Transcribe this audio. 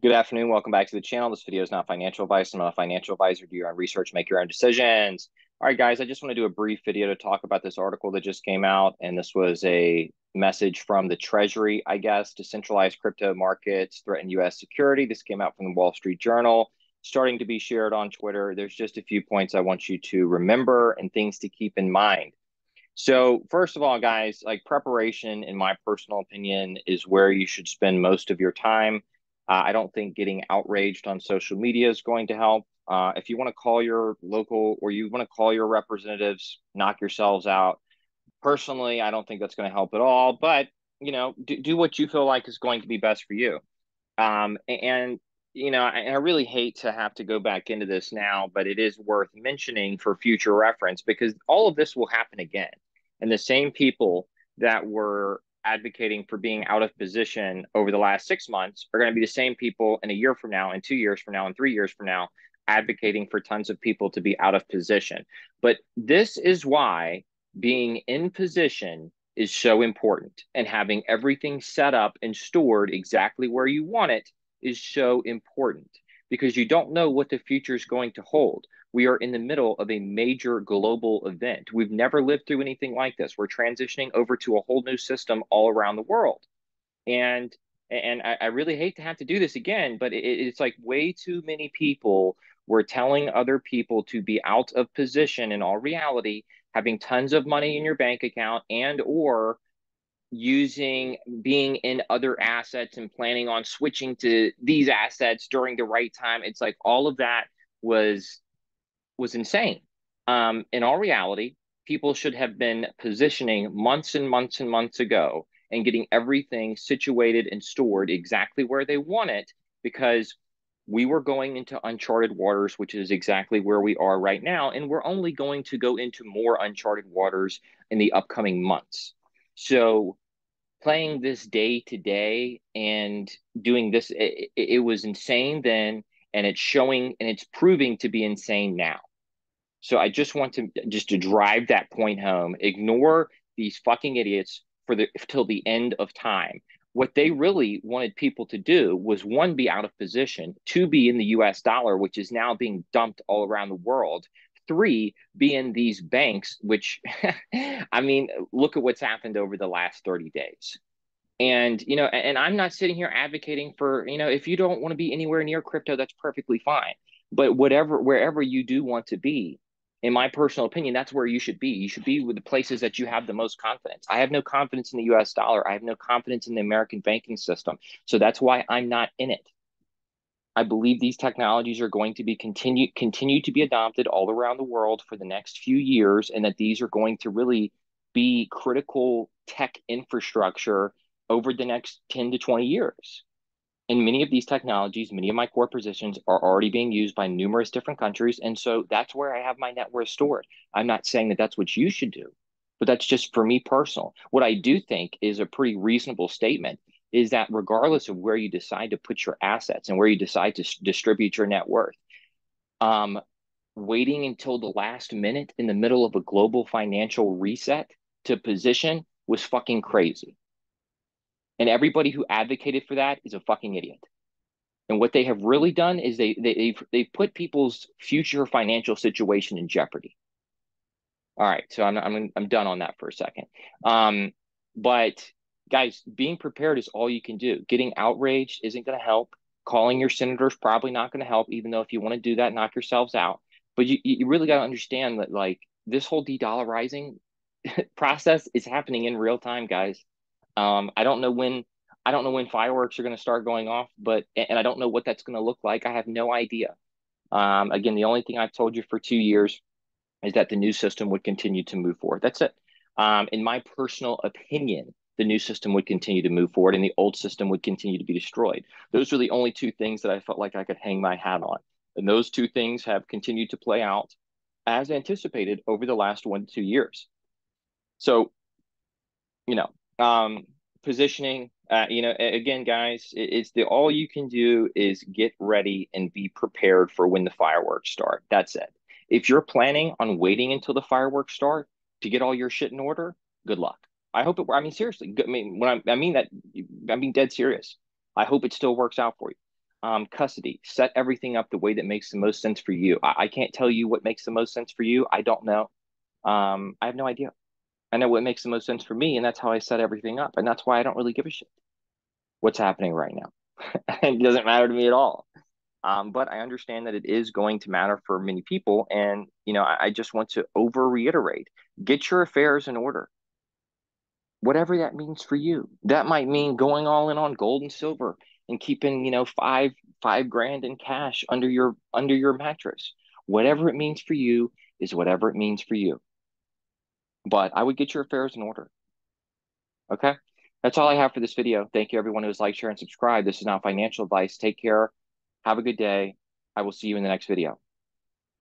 Good afternoon. Welcome back to the channel. This video is not financial advice. I'm not a financial advisor. Do your own research, make your own decisions. All right, guys, I just want to do a brief video to talk about this article that just came out. And this was a message from the Treasury, I guess. Decentralized crypto markets threaten U.S. security. This came out from the Wall Street Journal, starting to be shared on Twitter. There's just a few points I want you to remember and things to keep in mind. So, first of all, guys, like preparation, in my personal opinion, is where you should spend most of your time. I don't think getting outraged on social media is going to help. If you want to call your local or you want to call your representatives, knock yourselves out. Personally, I don't think that's going to help at all. But do what you feel like is going to be best for you. And I really hate to have to go back into this now, but it is worth mentioning for future reference because all of this will happen again. And the same people that were advocating for being out of position over the last 6 months are going to be the same people in a year from now, and 2 years from now, and 3 years from now, advocating for tons of people to be out of position. But this is why being in position is so important, and having everything set up and stored exactly where you want it is so important because you don't know what the future is going to hold. We are in the middle of a major global event. We've never lived through anything like this. We're transitioning over to a whole new system all around the world. And I really hate to have to do this again, but it's like way too many people were telling other people to be out of position in all reality, having tons of money in your bank account and or using being in other assets and planning on switching to these assets during the right time. It's like all of that was was insane. In all reality, people should have been positioning months and months and months ago and getting everything situated and stored exactly where they want it because we were going into uncharted waters, which is exactly where we are right now. And we're only going to go into more uncharted waters in the upcoming months. So playing this day to day and doing this, it was insane then, and it's showing and it's proving to be insane now. So I just want to drive that point home. Ignore these fucking idiots for the till the end of time. What they really wanted people to do was one, be out of position, two, be in the US dollar, which is now being dumped all around the world. Three, be in these banks, which I mean, look at what's happened over the last 30 days. And I'm not sitting here advocating for, if you don't want to be anywhere near crypto, that's perfectly fine. But wherever you do want to be, in my personal opinion, that's where you should be. You should be with the places that you have the most confidence. I have no confidence in the US dollar. I have no confidence in the American banking system. So that's why I'm not in it. I believe these technologies are going to be continue to be adopted all around the world for the next few years, and that these are going to really be critical tech infrastructure over the next 10 to 20 years. And many of these technologies, many of my core positions are already being used by numerous different countries. And so that's where I have my net worth stored. I'm not saying that that's what you should do, but that's just for me personal. What I do think is a pretty reasonable statement is that regardless of where you decide to put your assets and where you decide to distribute your net worth, um, waiting until the last minute in the middle of a global financial reset to position was fucking crazy. And everybody who advocated for that is a fucking idiot. And what they have really done is they've put people's future financial situation in jeopardy. All right, so I'm done on that for a second. But guys, being prepared is all you can do. Getting outraged isn't going to help. Calling your senator is probably not going to help, even though if you want to do that, knock yourselves out. But you really got to understand that like this whole de-dollarizing process is happening in real time, guys. I don't know when fireworks are going to start going off, but and I don't know what that's going to look like. I have no idea. Again, the only thing I've told you for 2 years is that the new system would continue to move forward. That's it. In my personal opinion, the new system would continue to move forward and the old system would continue to be destroyed. Those are the only two things that I felt like I could hang my hat on. And those two things have continued to play out as anticipated over the last 1 to 2 years. So, you know, positioning, again, guys, it's the all you can do is get ready and be prepared for when the fireworks start. That's it. If you're planning on waiting until the fireworks start to get all your shit in order, good luck. I hope it, seriously, I mean, I mean that, I mean, dead serious. I hope it still works out for you. custody. Set everything up the way that makes the most sense for you. I can't tell you what makes the most sense for you. I don't know. I have no idea. I know what makes the most sense for me, and that's how I set everything up. And that's why I don't really give a shit what's happening right now. It doesn't matter to me at all. But I understand that it is going to matter for many people. And, I just want to over reiterate, get your affairs in order, whatever that means for you. That might mean going all in on gold and silver and keeping, five grand in cash under your mattress. Whatever it means for you is whatever it means for you. But I would get your affairs in order. Okay. That's all I have for this video. Thank you, everyone who's liked, share, and subscribed. This is not financial advice. Take care. Have a good day. I will see you in the next video.